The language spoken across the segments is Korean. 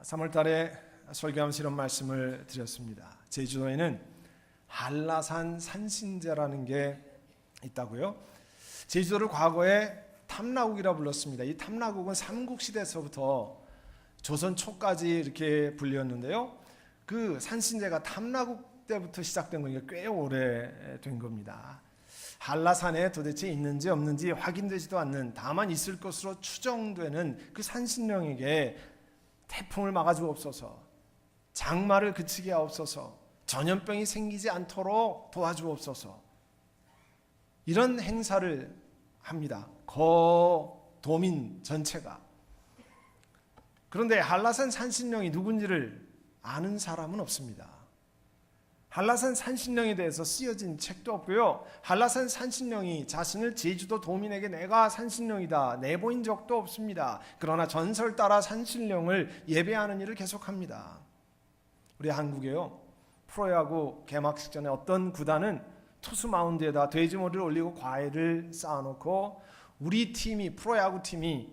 3월달에 설교하면서 이런 말씀을 드렸습니다. 제주도에는 한라산 산신제라는 게 있다고요. 제주도를 과거에 탐라국이라 불렀습니다. 이 탐라국은 삼국시대에서부터 조선 초까지 이렇게 불렸는데요. 그 산신제가 탐라국 때부터 시작된 거니까 꽤 오래된 겁니다. 한라산에 도대체 있는지 없는지 확인되지도 않는, 다만 있을 것으로 추정되는 그 산신령에게 태풍을 막아주옵소서, 장마를 그치게 하옵소서, 전염병이 생기지 않도록 도와주옵소서, 이런 행사를 합니다. 거도민 전체가. 그런데 한라산 산신령이 누군지를 아는 사람은 없습니다. 한라산 산신령에 대해서 쓰여진 책도 없고요. 한라산 산신령이 자신을 제주도 도민에게 내가 산신령이다 내보인 적도 없습니다. 그러나 전설 따라 산신령을 예배하는 일을 계속합니다. 우리 한국에요, 프로야구 개막식 전에 어떤 구단은 투수 마운드에다 돼지머리를 올리고 과일을 쌓아놓고 우리 팀이, 프로야구 팀이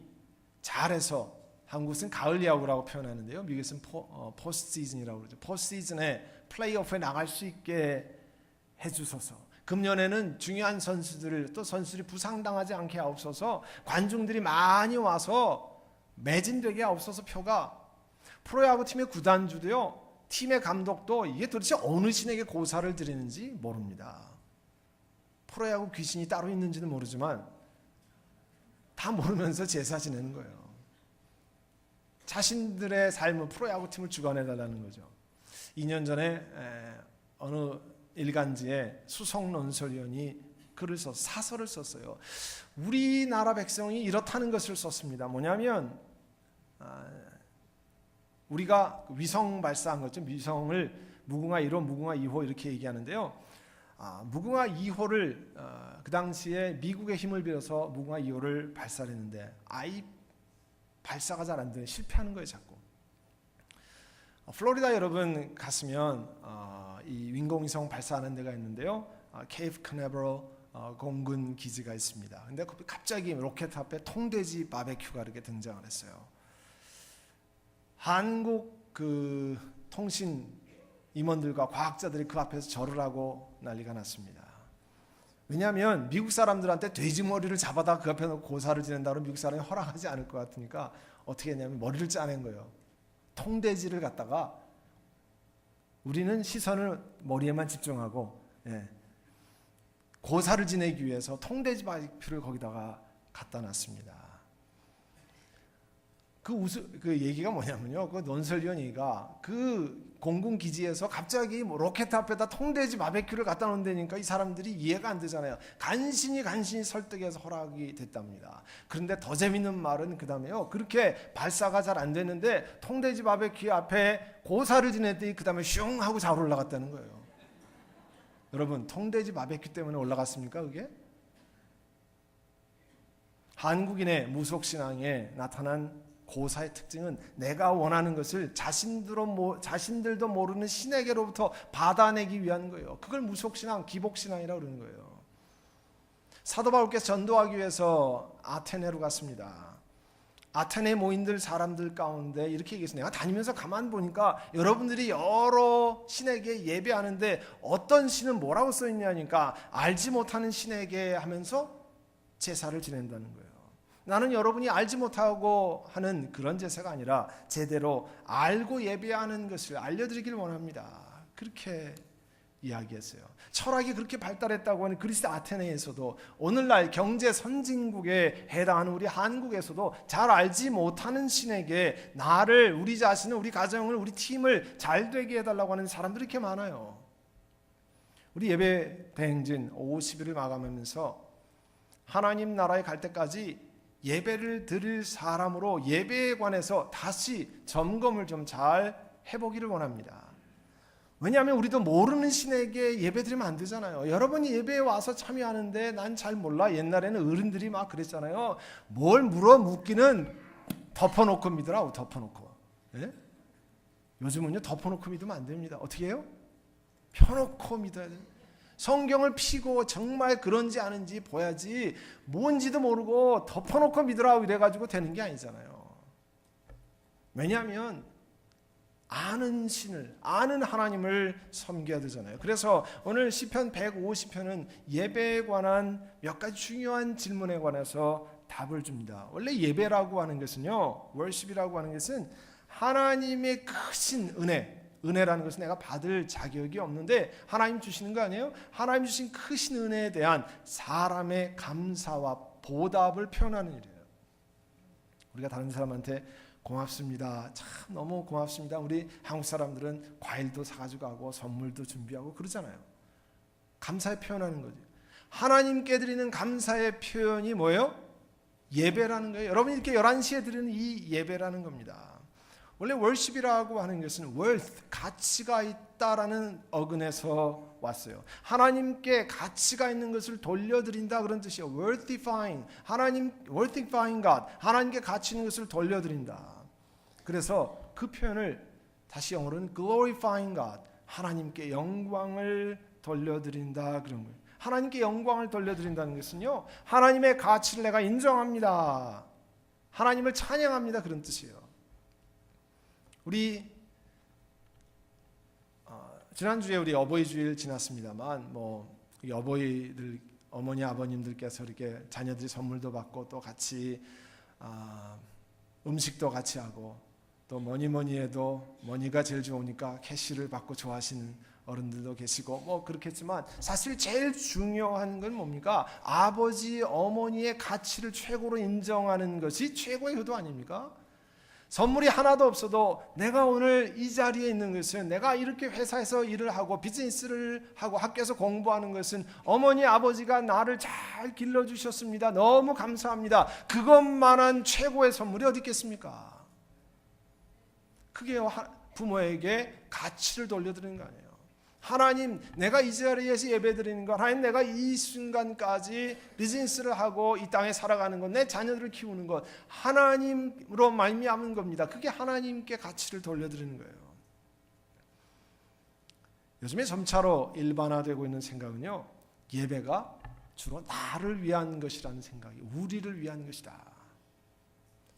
잘해서, 한국은 가을 야구라고 표현하는데요, 미국에서는 포스트 시즌이라고 그러죠. 포스트 시즌에 플레이오프에 나갈 수 있게 해주소서, 금년에는 중요한 선수들을, 또 선수들이 부상당하지 않게 하옵소서, 관중들이 많이 와서 매진되게 하옵소서. 표가 프로야구 팀의 구단주도요, 팀의 감독도 이게 도대체 어느 신에게 고사를 드리는지 모릅니다. 프로야구 귀신이 따로 있는지는 모르지만 다 모르면서 제사 지내는 거예요. 자신들의 삶은 프로야구팀을 주관해달라는 거죠. 2년 전에 어느 일간지에 수석 논설위원이 글을 써서 사설을 썼어요. 우리나라 백성이 이렇다는 것을 썼습니다. 뭐냐면 우리가 위성 발사한 거죠. 위성을 무궁화 1호, 무궁화 2호 이렇게 얘기하는데요. 무궁화 2호를 그 당시에 미국의 힘을 빌어서 무궁화 2호를 발사를 했는데 발사가 잘 안 되는, 실패하는 거예요, 자꾸. 플로리다 여러분 갔으면 이 인공위성 발사하는 데가 있는데요, 케이프 커네버럴 공군 기지가 있습니다. 근데 갑자기 로켓 앞에 통돼지 바베큐가 이렇게 등장을 했어요. 한국 그 통신 임원들과 과학자들이 그 앞에서 절을 하고 난리가 났습니다. 왜냐하면 미국 사람들한테 돼지 머리를 잡아다 그 앞에 놓고 고사를 지낸다고 미국 사람이 허락하지 않을 것 같으니까 어떻게 했냐면 머리를 짜낸 거예요. 통돼지를 갖다가 우리는 시선을 머리에만 집중하고 고사를 지내기 위해서 통돼지 바베큐를 거기다가 갖다 놨습니다. 그 얘기가 뭐냐면요, 그 논설위원이가 그 공군 기지에서 갑자기 로켓 앞에다 통돼지 바베큐를 갖다 놓는다니까 이 사람들이 이해가 안 되잖아요. 간신히 설득해서 허락이 됐답니다. 그런데 더 재밌는 말은 그 다음에요, 그렇게 발사가 잘 안 됐는데 통돼지 바베큐 앞에 고사를 지냈더니 그 다음에 슝 하고 잘 올라갔다는 거예요. 여러분, 통돼지 바베큐 때문에 올라갔습니까 그게? 한국인의 무속신앙에 나타난 고사의 특징은 내가 원하는 것을 자신들도 모르는 신에게로부터 받아내기 위한 거예요. 그걸 무속신앙, 기복신앙이라고 그러는 거예요. 사도 바울께서 전도하기 위해서 아테네로 갔습니다. 아테네 모인들 사람들 가운데 이렇게 얘기했어요. 내가 다니면서 가만 보니까 여러분들이 여러 신에게 예배하는데 어떤 신은 뭐라고 써있냐니까 알지 못하는 신에게 하면서 제사를 지낸다는 거예요. 나는 여러분이 알지 못하고 하는 그런 제사가 아니라 제대로 알고 예배하는 것을 알려드리길 원합니다. 그렇게 이야기했어요. 철학이 그렇게 발달했다고 하는 그리스 아테네에서도, 오늘날 경제 선진국에 해당하는 우리 한국에서도 잘 알지 못하는 신에게 나를, 우리 자신을, 우리 가정을, 우리 팀을 잘 되게 해달라고 하는 사람들이 이렇게 많아요. 우리 예배 대행진 50일을 마감하면서 하나님 나라에 갈 때까지 예배를 드릴 사람으로 예배에 관해서 다시 점검을 좀 잘 해보기를 원합니다. 왜냐하면 우리도 모르는 신에게 예배 드리면 안 되잖아요. 여러분이 예배에 와서 참여하는데 난 잘 몰라. 옛날에는 어른들이 막 그랬잖아요. 뭘 묻기는 덮어놓고 믿으라고, 덮어놓고. 예? 요즘은요, 덮어놓고 믿으면 안 됩니다. 어떻게 해요? 펴놓고 믿어야 돼요. 성경을 피고 정말 그런지 아닌지 봐야지, 뭔지도 모르고 덮어놓고 믿으라고 이래가지고 되는 게 아니잖아요. 왜냐하면 아는 신을, 아는 하나님을 섬겨야 되잖아요. 그래서 오늘 시편 150편은 예배에 관한 몇 가지 중요한 질문에 관해서 답을 줍니다. 원래 예배라고 하는 것은요, 월십이라고 하는 것은 하나님의 크신 은혜라는 것은 내가 받을 자격이 없는데 하나님 주시는 거 아니에요? 하나님 주신 크신 은혜에 대한 사람의 감사와 보답을 표현하는 일이에요. 우리가 다른 사람한테 고맙습니다, 참 너무 고맙습니다. 우리 한국 사람들은 과일도 사가지고 가고 선물도 준비하고 그러잖아요. 감사의 표현하는 거죠. 하나님께 드리는 감사의 표현이 뭐예요? 예배라는 거예요. 여러분이 이렇게 11시에 드리는 이 예배라는 겁니다. 원래 월십이라고 하는 것은 worth, 가치가 있다라는 어근에서 왔어요. 하나님께 가치가 있는 것을 돌려드린다 그런 뜻이에요. worthifying, worthifying God, 하나님께 가치 있는 것을 돌려드린다. 그래서 그 표현을 다시 영어로는 glorifying God, 하나님께 영광을 돌려드린다 그런 거예요. 하나님께 영광을 돌려드린다는 것은요, 하나님의 가치를 내가 인정합니다, 하나님을 찬양합니다 그런 뜻이에요. 우리 지난주에 우리 어버이 주일 지났습니다만 어버이들, 어머니 아버님들께서 이렇게 자녀들이 선물도 받고 또 같이 음식도 같이 하고 또 뭐니 해도 머니가 제일 좋으니까 캐시를 받고 좋아하시는 어른들도 계시고 그렇겠지만 사실 제일 중요한 건 뭡니까? 아버지 어머니의 가치를 최고로 인정하는 것이 최고의 효도 아닙니까? 선물이 하나도 없어도 내가 오늘 이 자리에 있는 것은, 내가 이렇게 회사에서 일을 하고 비즈니스를 하고 학교에서 공부하는 것은 어머니 아버지가 나를 잘 길러주셨습니다, 너무 감사합니다, 그것만한 최고의 선물이 어디 있겠습니까? 그게 부모에게 가치를 돌려드리는 거 아니에요. 하나님, 내가 이 자리에서 예배드리는 것, 하나님 내가 이 순간까지 비즈니스를 하고 이 땅에 살아가는 것, 내 자녀들을 키우는 것, 하나님으로 말미암은 겁니다. 그게 하나님께 가치를 돌려드리는 거예요. 요즘에 점차로 일반화되고 있는 생각은요, 예배가 주로 나를 위한 것이라는 생각이, 우리를 위한 것이다,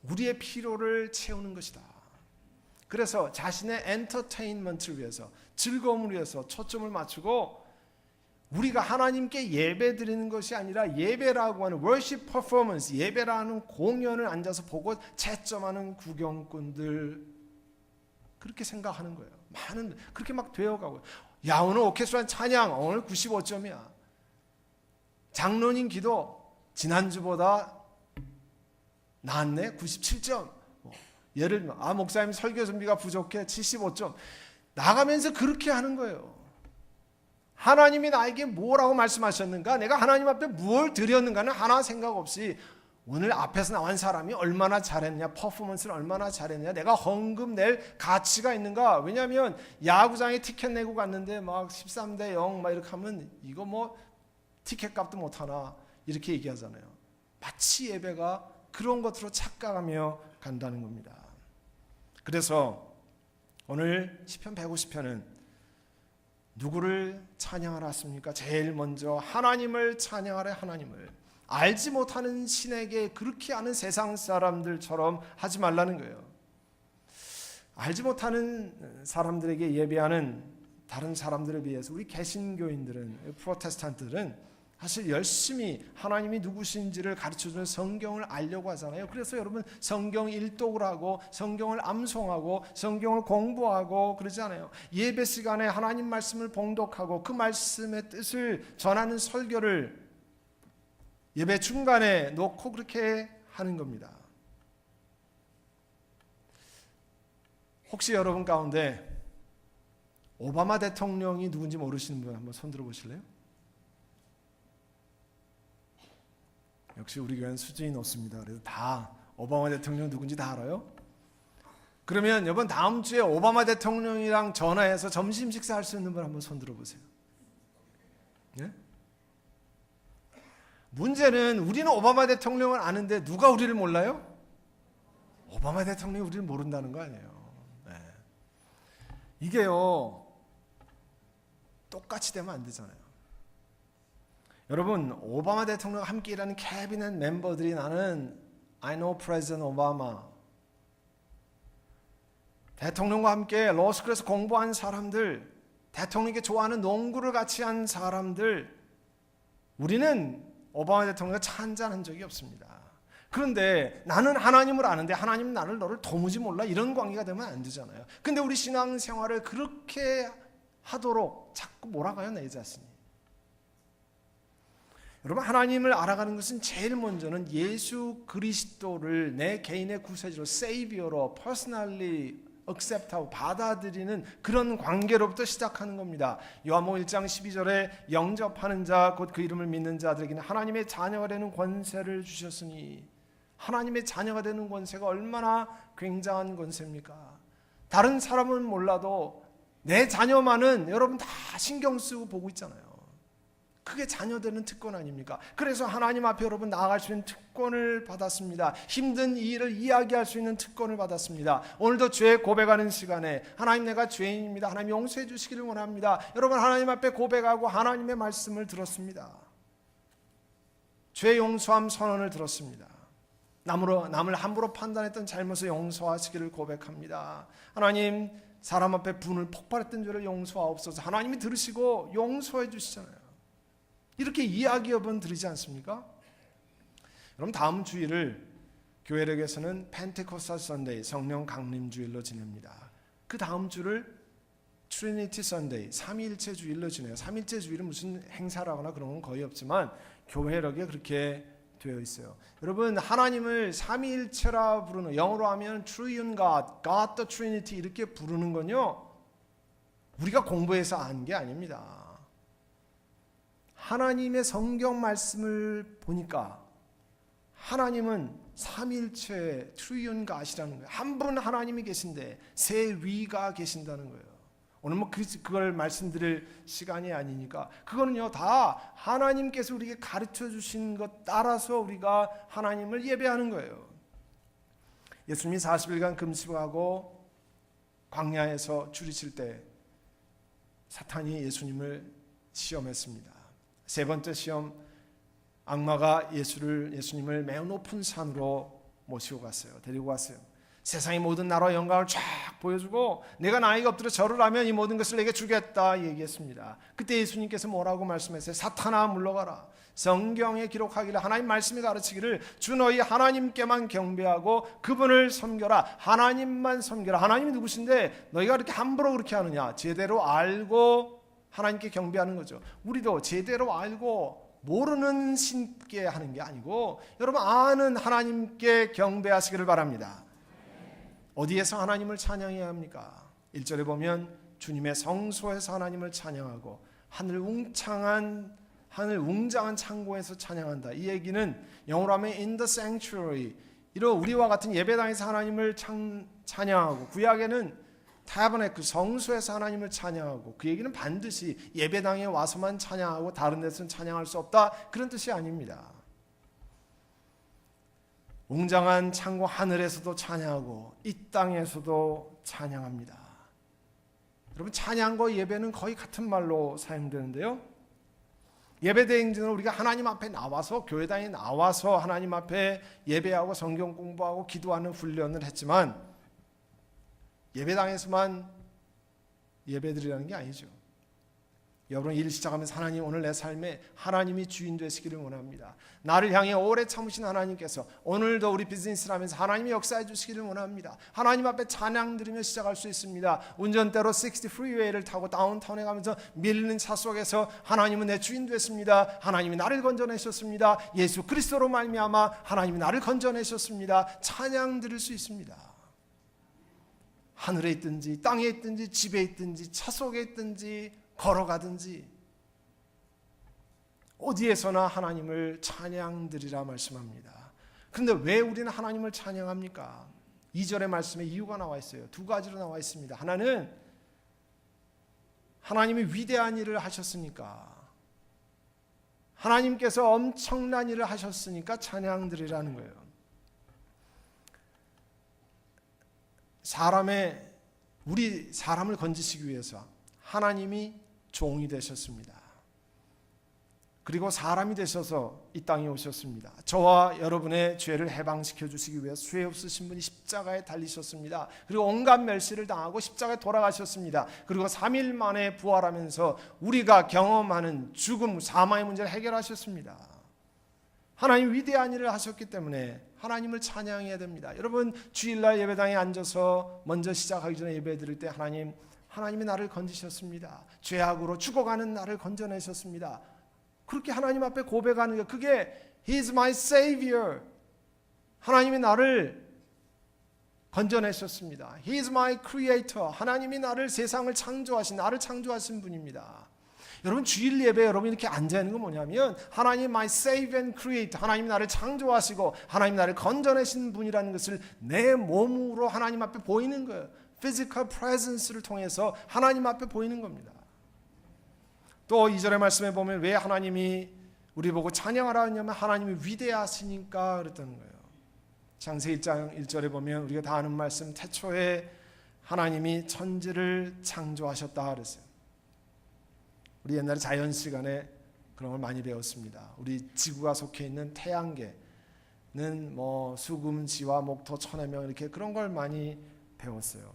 우리의 필요를 채우는 것이다. 그래서 자신의 엔터테인먼트를 위해서, 즐거움을 위해서 초점을 맞추고 우리가 하나님께 예배 드리는 것이 아니라 예배라고 하는 worship performance, 예배라는 공연을 앉아서 보고 채점하는 구경꾼들, 그렇게 생각하는 거예요. 많은 그렇게 막 되어가고, 야 오늘 오케스트라 찬양 오늘 95점이야, 장로님 기도 지난주보다 낫네 97점, 예를 들면 목사님 설교 준비가 부족해 75점, 나가면서 그렇게 하는 거예요. 하나님이 나에게 뭐라고 말씀하셨는가, 내가 하나님 앞에 무엇을 드렸는가는 하나 생각 없이 오늘 앞에서 나온 사람이 얼마나 잘했냐, 퍼포먼스를 얼마나 잘했냐, 내가 헌금 낼 가치가 있는가. 왜냐하면 야구장에 티켓 내고 갔는데 막 13대 0 막 이렇게 하면 이거 티켓 값도 못하나 이렇게 얘기하잖아요. 마치 예배가 그런 것으로 착각하며 간다는 겁니다. 그래서 오늘 시편 150편은 누구를 찬양하라 했습니까? 제일 먼저 하나님을 찬양하라. 하나님을 알지 못하는 신에게 그렇게 아는 세상 사람들처럼 하지 말라는 거예요. 알지 못하는 사람들에게 예배하는 다른 사람들에 비해서 우리 개신교인들은, 프로테스탄트들은 사실 열심히 하나님이 누구신지를 가르쳐주는 성경을 알려고 하잖아요. 그래서 여러분 성경 일독을 하고 성경을 암송하고 성경을 공부하고 그러잖아요. 예배 시간에 하나님 말씀을 봉독하고 그 말씀의 뜻을 전하는 설교를 예배 중간에 놓고 그렇게 하는 겁니다. 혹시 여러분 가운데 오바마 대통령이 누군지 모르시는 분 한번 손 들어 보실래요? 역시 우리 교회는 수준이 높습니다. 그래서 다 오바마 대통령 누군지 다 알아요? 그러면 이번 다음 주에 오바마 대통령이랑 전화해서 점심 식사할 수 있는 분 한번 손 들어보세요. 네? 문제는 우리는 오바마 대통령을 아는데 누가 우리를 몰라요? 오바마 대통령이 우리를 모른다는 거 아니에요. 네. 이게요, 똑같이 되면 안 되잖아요. 여러분, 오바마 대통령과 함께 일하는 캐비넷 멤버들이 나는 I know President Obama, 대통령과 함께 로스쿨에서 공부한 사람들, 대통령께 좋아하는 농구를 같이 한 사람들, 우리는 오바마 대통령과 차 한잔한 적이 없습니다. 그런데 나는 하나님을 아는데 하나님은 너를 도무지 몰라, 이런 관계가 되면 안 되잖아요. 근데 우리 신앙생활을 그렇게 하도록 자꾸 몰아가요, 내 자신이. 여러분, 하나님을 알아가는 것은 제일 먼저는 예수 그리스도를 내 개인의 구세주로, 세이비어로 퍼스널리 accept하고 받아들이는 그런 관계로부터 시작하는 겁니다. 요한복음 1장 12절에 영접하는 자 곧 그 이름을 믿는 자들에게는 하나님의 자녀가 되는 권세를 주셨으니, 하나님의 자녀가 되는 권세가 얼마나 굉장한 권세입니까? 다른 사람은 몰라도 내 자녀만은 여러분 다 신경 쓰고 보고 있잖아요. 그게 자녀 되는 특권 아닙니까? 그래서 하나님 앞에 여러분 나아갈 수 있는 특권을 받았습니다. 힘든 일을 이야기할 수 있는 특권을 받았습니다. 오늘도 죄 고백하는 시간에 하나님, 내가 죄인입니다, 하나님 용서해 주시기를 원합니다. 여러분, 하나님 앞에 고백하고 하나님의 말씀을 들었습니다. 죄 용서함 선언을 들었습니다. 남을 함부로 판단했던 잘못을 용서하시기를 고백합니다. 하나님, 사람 앞에 분을 폭발했던 죄를 용서하옵소서. 하나님이 들으시고 용서해 주시잖아요. 이렇게 이야기 여번 드리지 않습니까? 여러분, 다음 주일을 교회력에서는 펜테코스탈 선데이, 성령 강림 주일로 지냅니다. 그 다음 주를 트리니티 선데이, 삼위일체 주일로 지내요. 삼위일체 주일은 무슨 행사라거나 그런 건 거의 없지만 교회력에 그렇게 되어 있어요. 여러분, 하나님을 삼위일체라 부르는, 영어로 하면 Triune God, God the Trinity 이렇게 부르는 건요, 우리가 공부해서 안 게 아닙니다. 하나님의 성경 말씀을 보니까 하나님은 삼위일체 Triune God이라는 거예요. 한 분 하나님이 계신데 세 위가 계신다는 거예요. 오늘 그걸 말씀드릴 시간이 아니니까, 그거는요 다 하나님께서 우리에게 가르쳐 주신 것 따라서 우리가 하나님을 예배하는 거예요. 예수님이 40일간 금식하고 광야에서 줄이칠 때 사탄이 예수님을 시험했습니다. 세 번째 시험, 악마가 예수님을 매우 높은 산으로 모시고 갔어요. 데리고 갔어요. 세상의 모든 나라와 영광을 쫙 보여주고, 내가 나에게 엎드려 절을 하면 이 모든 것을 내게 주겠다 얘기했습니다. 그때 예수님께서 뭐라고 말씀하세요? 사탄아 물러가라. 성경에 기록하기를, 하나님 말씀이 가르치기를, 주 너희 하나님께만 경배하고 그분을 섬겨라. 하나님만 섬겨라. 하나님이 누구신데 너희가 그렇게 함부로 그렇게 하느냐? 제대로 알고 하나님께 경배하는 거죠. 우리도 제대로 알고 모르는 신께 하는 게 아니고, 여러분 아는 하나님께 경배하시기를 바랍니다. 어디에서 하나님을 찬양해야 합니까? 1절에 보면 주님의 성소에서 하나님을 찬양하고 하늘 웅장한 창고에서 찬양한다. 이 얘기는 영어로 하면 in the sanctuary, 이런 우리와 같은 예배당에서 하나님을 찬양하고, 구약에는 타버네클 성소에서 하나님을 찬양하고, 그 얘기는 반드시 예배당에 와서만 찬양하고 다른 데서는 찬양할 수 없다, 그런 뜻이 아닙니다. 웅장한 창고 하늘에서도 찬양하고 이 땅에서도 찬양합니다. 여러분, 찬양과 예배는 거의 같은 말로 사용되는데요, 예배 대행진은 우리가 하나님 앞에 나와서, 교회당에 나와서 하나님 앞에 예배하고 성경 공부하고 기도하는 훈련을 했지만, 예배당에서만 예배드리라는 게 아니죠. 여러분, 일 시작하면서 하나님, 오늘 내 삶에 하나님이 주인 되시기를 원합니다. 나를 향해 오래 참으신 하나님께서 오늘도 우리 비즈니스를 하면서 하나님이 역사해 주시기를 원합니다. 하나님 앞에 찬양 드리며 시작할 수 있습니다. 운전대로 60 프리웨이를 타고 다운타운에 가면서 밀리는 차 속에서 하나님은 내 주인 됐습니다. 하나님이 나를 건져내셨습니다. 예수 그리스도로 말미암아 하나님이 나를 건져내셨습니다. 찬양 드릴 수 있습니다. 하늘에 있든지 땅에 있든지 집에 있든지 차 속에 있든지 걸어가든지 어디에서나 하나님을 찬양드리라 말씀합니다. 그런데 왜 우리는 하나님을 찬양합니까? 2절의 말씀에 이유가 나와 있어요. 두 가지로 나와 있습니다. 하나는 하나님이 위대한 일을 하셨으니까, 하나님께서 엄청난 일을 하셨으니까 찬양드리라는 거예요. 우리 사람을 건지시기 위해서 하나님이 종이 되셨습니다. 그리고 사람이 되셔서 이 땅에 오셨습니다. 저와 여러분의 죄를 해방시켜 주시기 위해 죄 없으신 분이 십자가에 달리셨습니다. 그리고 온갖 멸시를 당하고 십자가에 돌아가셨습니다. 그리고 3일 만에 부활하면서 우리가 경험하는 죽음, 사망의 문제를 해결하셨습니다. 하나님 위대한 일을 하셨기 때문에 하나님을 찬양해야 됩니다. 여러분, 주일날 예배당에 앉아서 먼저 시작하기 전에 예배 드릴 때 하나님이 나를 건지셨습니다. 죄악으로 죽어가는 나를 건져내셨습니다. 그렇게 하나님 앞에 고백하는 게, 그게 He is my Savior. 하나님이 나를 건져내셨습니다. He is my Creator. 하나님이 나를 세상을 창조하신, 나를 창조하신 분입니다. 여러분, 주일 예배 여러분 이렇게 앉아 있는 건 뭐냐면, 하나님 my Save and Create, 하나님이 나를 창조하시고 하나님이 나를 건져내신 분이라는 것을 내 몸으로 하나님 앞에 보이는 거예요. Physical Presence를 통해서 하나님 앞에 보이는 겁니다. 또 2절의 말씀에 보면 왜 하나님이 우리 보고 찬양하라 하냐면 하나님이 위대하시니까 그랬다는 거예요. 창세 1장 1절에 보면 우리가 다 아는 말씀, 태초에 하나님이 천지를 창조하셨다 그랬어요. 우리 옛날에 자연 시간에 그런 걸 많이 배웠습니다. 우리 지구가 속해 있는 태양계는 뭐 수금, 지화, 목토, 천해명 이렇게 그런 걸 많이 배웠어요.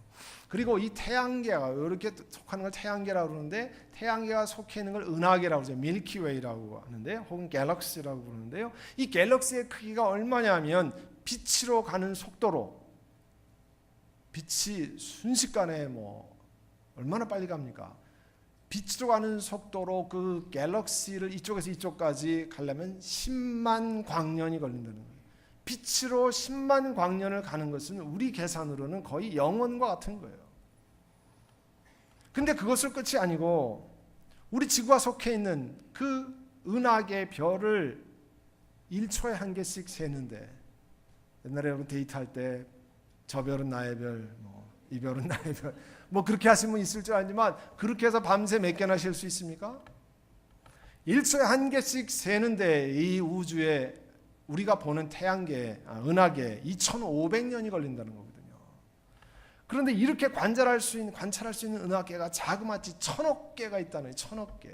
그리고 이 태양계가 이렇게 속하는 걸 태양계라고 그러는데, 태양계가 속해 있는 걸 은하계라고 그러죠. 밀키웨이라고 하는데, 혹은 갤럭시라고 부르는데요. 이 갤럭시의 크기가 얼마냐면 빛으로 가는 속도로, 빛이 순식간에 뭐 얼마나 빨리 갑니까? 빛으로 가는 속도로 그 갤럭시를 이쪽에서 이쪽까지 가려면 10만 광년이 걸린다는 거예요. 빛으로 10만 광년을 가는 것은 우리 계산으로는 거의 영원과 같은 거예요. 근데 그것을 끝이 아니고 우리 지구가 속해 있는 그 은하계 별을 1초에 한 개씩 세는데, 옛날에 여러분 데이트할 때 저 별은 나의 별, 이 별은 나의 별, 그렇게 하신 분 있을 줄 알지만, 그렇게 해서 밤새 몇 개나 셀 수 있습니까? 1초에 한 개씩 세는데 이 우주에 우리가 보는 태양계, 은하계 2500년이 걸린다는 거거든요. 그런데 이렇게 관찰할 수 있는 은하계가 자그마치 1000억 개가 있다는 거예요. 1000억 개.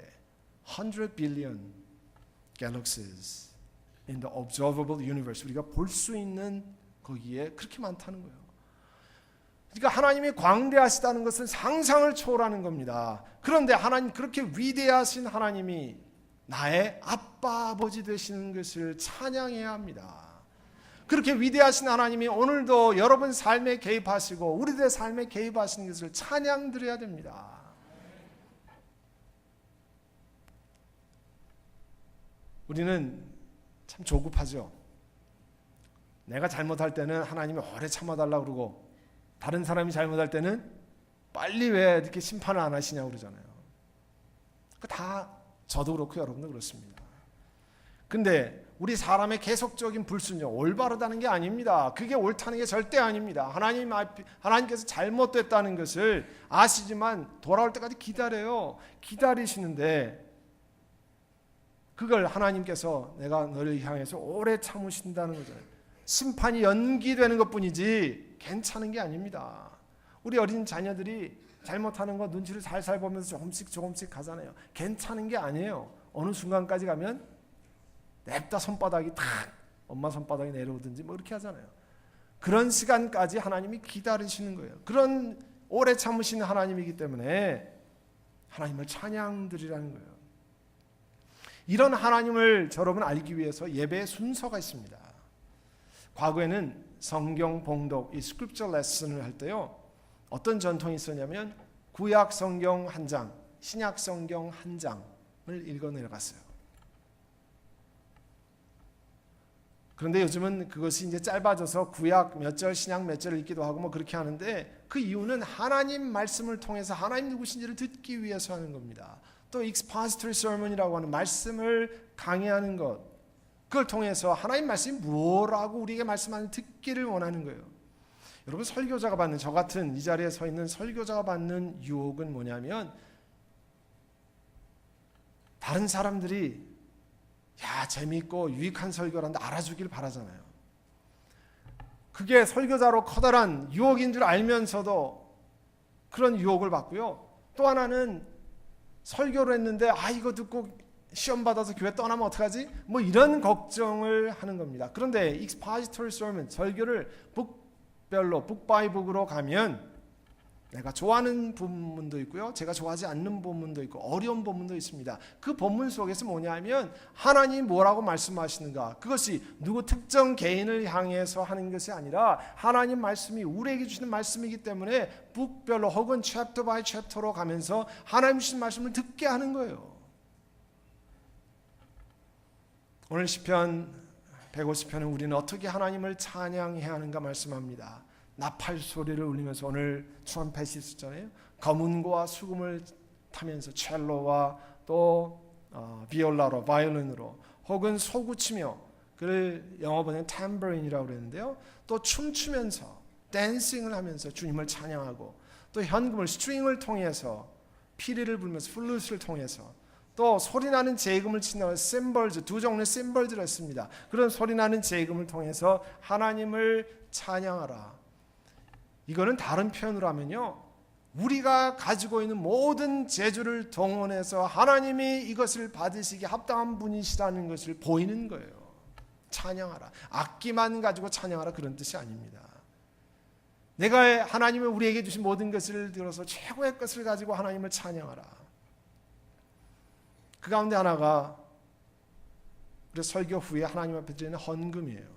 100 billion galaxies in the observable universe. 우리가 볼 수 있는 거기에 그렇게 많다는 거예요. 그러니까 하나님이 광대하시다는 것은 상상을 초월하는 겁니다. 그런데 하나님, 그렇게 위대하신 하나님이 나의 아빠 아버지 되시는 것을 찬양해야 합니다. 그렇게 위대하신 하나님이 오늘도 여러분 삶에 개입하시고 우리들의 삶에 개입하시는 것을 찬양드려야 됩니다. 우리는 참 조급하죠. 내가 잘못할 때는 하나님이 오래 참아달라고 그러고, 다른 사람이 잘못할 때는 빨리 왜 이렇게 심판을 안 하시냐고 그러잖아요. 다 저도 그렇고 여러분도 그렇습니다. 근데 우리 사람의 계속적인 불순종, 올바르다는 게 아닙니다. 그게 옳다는 게 절대 아닙니다. 하나님께서 잘못됐다는 것을 아시지만 돌아올 때까지 기다려요. 기다리시는데 그걸 하나님께서 내가 너를 향해서 오래 참으신다는 거죠. 심판이 연기되는 것뿐이지 괜찮은 게 아닙니다. 우리 어린 자녀들이 잘못하는 거 눈치를 살살 보면서 조금씩 가잖아요. 괜찮은 게 아니에요. 어느 순간까지 가면 냅다 손바닥이 탁 엄마 손바닥이 내려오든지 이렇게 하잖아요. 그런 시간까지 하나님이 기다리시는 거예요. 그런 오래 참으시는 하나님이기 때문에 하나님을 찬양드리라는 거예요. 이런 하나님을 여러분 알기 위해서 예배의 순서가 있습니다. 과거에는 성경 봉독, 이 스크립처 레슨을 할 때요, 어떤 전통이 있었냐면 구약 성경 한 장, 신약 성경 한 장을 읽어 내려갔어요. 그런데 요즘은 그것이 이제 짧아져서 구약 몇 절, 신약 몇 절 읽기도 하고 그렇게 하는데, 그 이유는 하나님 말씀을 통해서 하나님 누구신지를 듣기 위해서 하는 겁니다. 또 expository sermon이라고 하는 말씀을 강의하는 것, 그걸 통해서 하나님 말씀이 뭐라고 우리에게 말씀하는 듣기를 원하는 거예요. 여러분, 설교자가 받는, 저 같은 이 자리에 서 있는 설교자가 받는 유혹은 뭐냐면, 다른 사람들이 재미있고 유익한 설교라는데 알아주길 바라잖아요. 그게 설교자로 커다란 유혹인 줄 알면서도 그런 유혹을 받고요. 또 하나는 설교를 했는데 이거 듣고 시험 받아서 교회 떠나면 어떡하지? 뭐 이런 걱정을 하는 겁니다. 그런데 expository sermon, 설교를 북별로 북 바이 북으로 가면 내가 좋아하는 본문도 있고요, 제가 좋아하지 않는 본문도 있고 어려운 본문도 있습니다. 그 본문 속에서 뭐냐면 하나님이 뭐라고 말씀하시는가, 그것이 누구 특정 개인을 향해서 하는 것이 아니라 하나님 말씀이 우리에게 주시는 말씀이기 때문에 북별로 혹은 챕터 바이 챕터로 가면서 하나님 주신 말씀을 듣게 하는 거예요. 오늘 시편 150편은 우리는 어떻게 하나님을 찬양해야 하는가 말씀합니다. 나팔 소리를 울리면서, 오늘 트럼펫이 있었잖아요. 검은고와 수금을 타면서 첼로와 또 비올라로, 바이올린으로, 혹은 소구치며, 그를 영어 번역은 탬버린이라고 그랬는데요. 또 춤추면서 댄싱을 하면서 주님을 찬양하고, 또 현금을 스트링을 통해서 피리를 불면서 플룻을 통해서, 또 소리나는 제금을 친다고 심벌즈, 두 종류의 심벌즈를 했습니다. 그런 소리나는 제금을 통해서 하나님을 찬양하라. 이거는 다른 표현으로 하면요, 우리가 가지고 있는 모든 재주를 동원해서 하나님이 이것을 받으시기 합당한 분이시라는 것을 보이는 거예요. 찬양하라. 악기만 가지고 찬양하라, 그런 뜻이 아닙니다. 내가 하나님이 우리에게 주신 모든 것을 들어서 최고의 것을 가지고 하나님을 찬양하라. 그 가운데 하나가 우리 설교 후에 하나님 앞에 드리는 헌금이에요.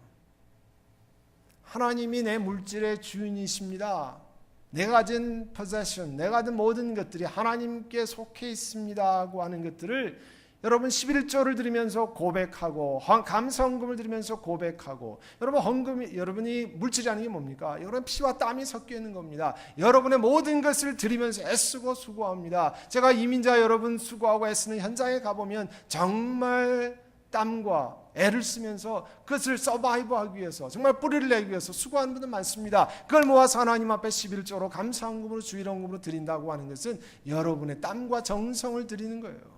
하나님이 내 물질의 주인이십니다. 내가 가진 possession, 내가 가진 모든 것들이 하나님께 속해 있습니다고 하는 것들을 여러분 11조를 드리면서 고백하고, 감사헌금을 드리면서 고백하고, 여러분 헌금이, 여러분이 물질이라는 게 뭡니까? 여러분 피와 땀이 섞여 있는 겁니다. 여러분의 모든 것을 드리면서 애쓰고 수고합니다. 제가 이민자 여러분 수고하고 애쓰는 현장에 가보면 정말 땀과 애를 쓰면서 그것을 서바이브하기 위해서, 정말 뿌리를 내기 위해서 수고하는 분들 많습니다. 그걸 모아서 하나님 앞에 11조로 감사헌금으로 주일헌금으로 드린다고 하는 것은 여러분의 땀과 정성을 드리는 거예요.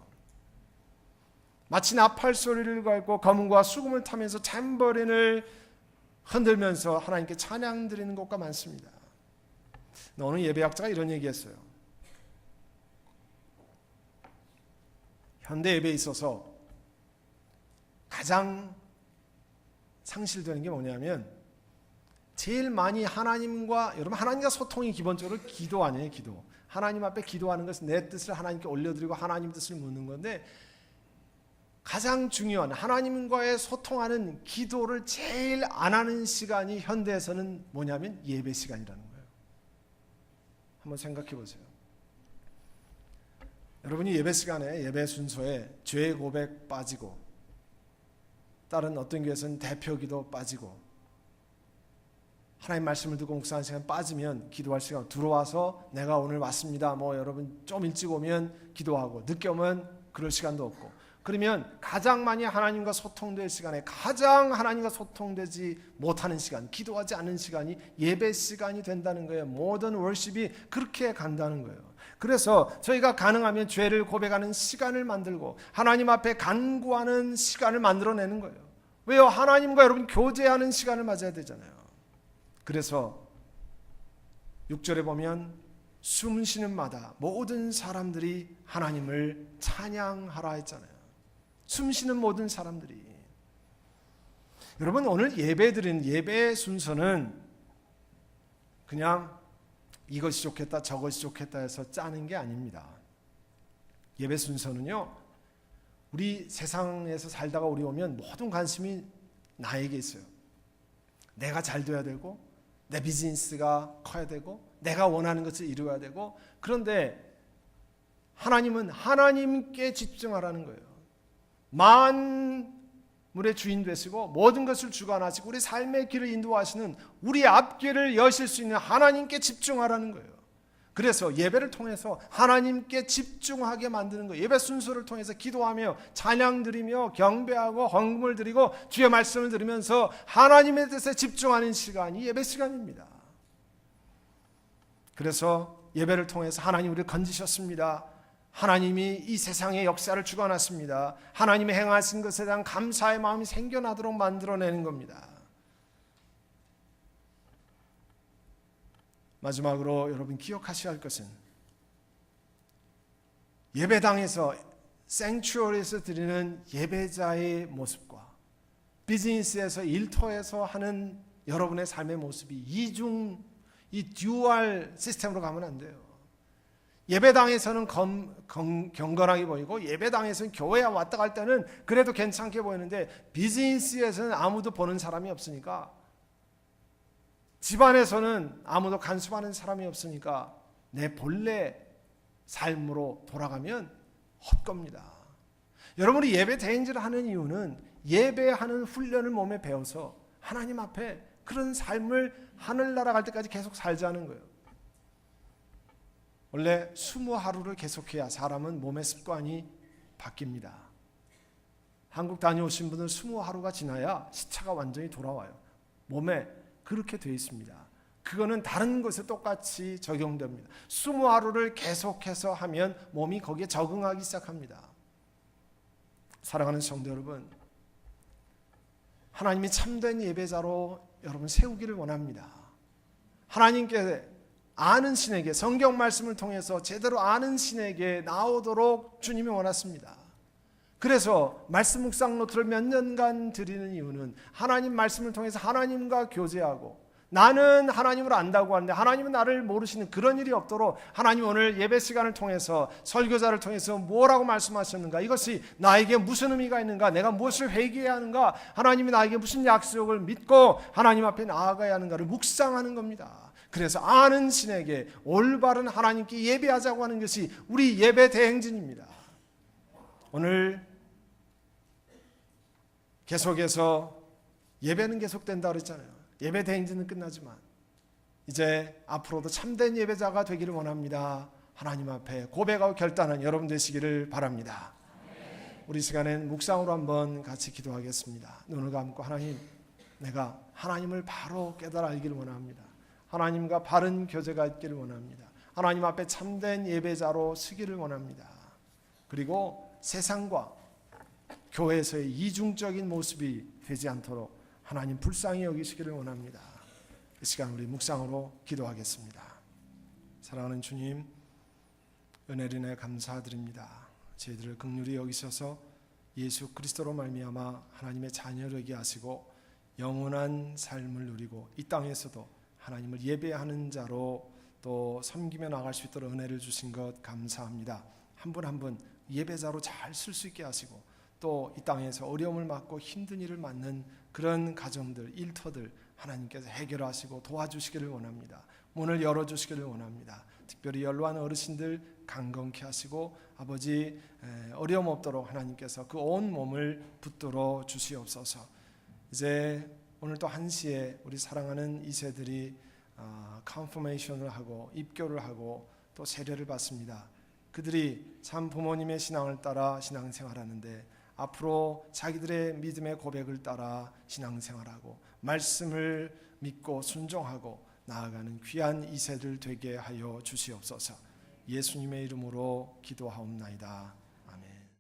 마치 나팔 소리를 걸고 검은과 수금을 타면서 탬버린을 흔들면서 하나님께 찬양 드리는 것과 많습니다. 오늘 예배학자가 이런 얘기했어요. 현대 예배에 있어서 가장 상실되는 게 뭐냐면, 제일 많이 하나님과, 여러분 하나님과 소통이 기본적으로 기도 아니에요. 기도. 하나님 앞에 기도하는 것은 내 뜻을 하나님께 올려드리고 하나님 뜻을 묻는 건데, 가장 중요한 하나님과의 소통하는 기도를 제일 안 하는 시간이 현대에서는 뭐냐면 예배 시간이라는 거예요. 한번 생각해 보세요. 여러분이 예배 시간에, 예배 순서에 죄 고백 빠지고, 다른 어떤 교회에서는 대표기도 빠지고, 하나님 말씀을 듣고 묵상하는 시간 빠지면 기도할 시간, 들어와서 내가 오늘 왔습니다, 뭐 여러분 좀 일찍 오면 기도하고, 늦게 오면 그럴 시간도 없고, 그러면 가장 많이 하나님과 소통될 시간에 가장 하나님과 소통되지 못하는 시간, 기도하지 않는 시간이 예배 시간이 된다는 거예요. 모든 월십이 그렇게 간다는 거예요. 그래서 저희가 가능하면 죄를 고백하는 시간을 만들고 하나님 앞에 간구하는 시간을 만들어내는 거예요. 왜요? 하나님과 여러분 교제하는 시간을 맞아야 되잖아요. 그래서 6절에 보면 숨 쉬는 마다 모든 사람들이 하나님을 찬양하라 했잖아요. 숨 쉬는 모든 사람들이. 여러분 오늘 예배드리는 예배 순서는 그냥 이것이 좋겠다 저것이 좋겠다 해서 짜는 게 아닙니다. 예배 순서는요, 우리 세상에서 살다가 우리 오면 모든 관심이 나에게 있어요. 내가 잘 돼야 되고, 내 비즈니스가 커야 되고, 내가 원하는 것을 이루어야 되고, 그런데 하나님은 하나님께 집중하라는 거예요. 만물의 주인 되시고 모든 것을 주관하시고 우리 삶의 길을 인도하시는, 우리 앞길을 여실 수 있는 하나님께 집중하라는 거예요. 그래서 예배를 통해서 하나님께 집중하게 만드는 거예요. 예배 순서를 통해서 기도하며 찬양 드리며 경배하고 헌금을 드리고 주의 말씀을 들으면서 하나님의 뜻에 집중하는 시간이 예배 시간입니다. 그래서 예배를 통해서 하나님 우리를 건지셨습니다. 하나님이 이 세상의 역사를 주관하십니다. 하나님이 행하신 것에 대한 감사의 마음이 생겨나도록 만들어내는 겁니다. 마지막으로 여러분 기억하셔야 할 것은, 예배당에서 생츄어리에서 드리는 예배자의 모습과 비즈니스에서 일터에서 하는 여러분의 삶의 모습이 이 듀얼 시스템으로 가면 안 돼요. 예배당에서는 경건하게 보이고 예배당에서는 교회에 왔다 갈 때는 그래도 괜찮게 보이는데 비즈니스에서는 아무도 보는 사람이 없으니까, 집안에서는 아무도 간섭하는 사람이 없으니까 내 본래 삶으로 돌아가면 헛겁니다. 여러분이 예배 대행지를 하는 이유는 예배하는 훈련을 몸에 배워서 하나님 앞에 그런 삶을 하늘나라 갈 때까지 계속 살자는 거예요. 원래 20하루를 계속해야 사람은 몸의 습관이 바뀝니다. 한국 다녀오신 분은 20하루가 지나야 시차가 완전히 돌아와요. 몸에 그렇게 되어 있습니다. 그거는 다른 것에 똑같이 적용됩니다. 20하루를 계속해서 하면 몸이 거기에 적응하기 시작합니다. 사랑하는 성도 여러분, 하나님이 참된 예배자로 여러분 세우기를 원합니다. 하나님께 아는 신에게, 성경 말씀을 통해서 제대로 아는 신에게 나오도록 주님이 원하십니다. 그래서 말씀 묵상 노트를 몇 년간 드리는 이유는 하나님 말씀을 통해서 하나님과 교제하고, 나는 하나님을 안다고 하는데 하나님은 나를 모르시는 그런 일이 없도록 하나님 오늘 예배 시간을 통해서 설교자를 통해서 뭐라고 말씀하셨는가, 이것이 나에게 무슨 의미가 있는가, 내가 무엇을 회개해야 하는가, 하나님이 나에게 무슨 약속을 믿고 하나님 앞에 나아가야 하는가를 묵상하는 겁니다. 그래서 아는 신에게 올바른 하나님께 예배하자고 하는 것이 우리 예배 대행진입니다. 오늘 계속해서 예배는 계속된다 그랬잖아요. 예배 대행진은 끝나지만 이제 앞으로도 참된 예배자가 되기를 원합니다. 하나님 앞에 고백하고 결단한 여러분 되시기를 바랍니다. 우리 시간엔 묵상으로 한번 같이 기도하겠습니다. 눈을 감고, 하나님, 내가 하나님을 바로 깨달아 알기를 원합니다. 하나님과 바른 교제가 있기를 원합니다. 하나님 앞에 참된 예배자로 서기를 원합니다. 그리고 세상과 교회에서의 이중적인 모습이 되지 않도록 하나님 불쌍히 여기시기를 원합니다. 이 시간 우리 묵상으로 기도하겠습니다. 사랑하는 주님, 은혜를 인해 감사드립니다. 저희들을 긍휼히 여기셔서 예수 그리스도로 말미암아 하나님의 자녀되게 하시고 영원한 삶을 누리고 이 땅에서도 하나님을 예배하는 자로 또 섬기며 나갈 수 있도록 은혜를 주신 것 감사합니다. 한 분 한 분 예배자로 잘 쓸 수 있게 하시고, 또 이 땅에서 어려움을 맞고 힘든 일을 맞는 그런 가정들, 일터들 하나님께서 해결하시고 도와주시기를 원합니다. 문을 열어주시기를 원합니다. 특별히 연로한 어르신들 강건케 하시고, 아버지 어려움 없도록 하나님께서 그 온 몸을 붙들어 주시옵소서. 이제 오늘 또 1시에 우리 사랑하는 2세들이 컨퍼메이션을 하고 입교를 하고 또 세례를 받습니다. 그들이 참 부모님의 신앙을 따라 신앙생활하는데 앞으로 자기들의 믿음의 고백을 따라 신앙생활하고 말씀을 믿고 순종하고 나아가는 귀한 2세들 되게 하여 주시옵소서. 예수님의 이름으로 기도하옵나이다.